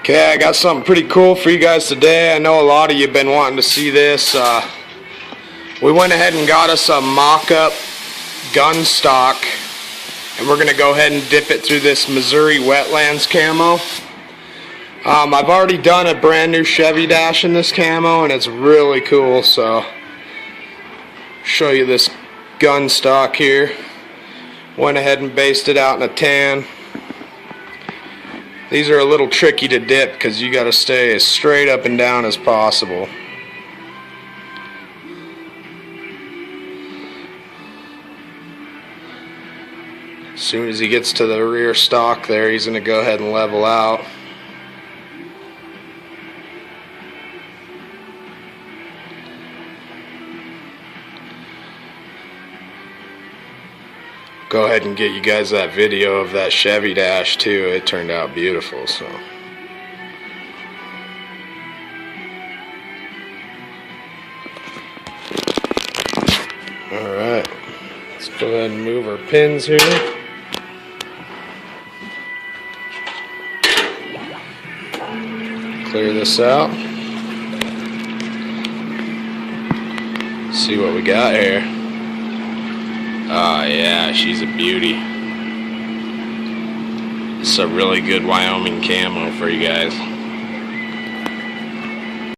Okay, I got something pretty cool for you guys today. I know a lot of you have been wanting to see this. We went ahead and got us a mock-up gun stock, and we're going to go ahead and dip it through this Missouri wetlands camo. I've already done a brand new Chevy dash in this camo, and it's really cool, so show you this gun stock here. Went ahead and based it out in a tan. These are a little tricky to dip because you got to stay as straight up and down as possible. As soon as he gets to the rear stock there, he's going to go ahead and level out. Go ahead and get you guys that video of that Chevy dash too. It turned out beautiful. So alright, let's go ahead and move our pins here. Clear this out. See what we got here. Oh yeah, she's a beauty. It's a really good Wyoming camo for you guys.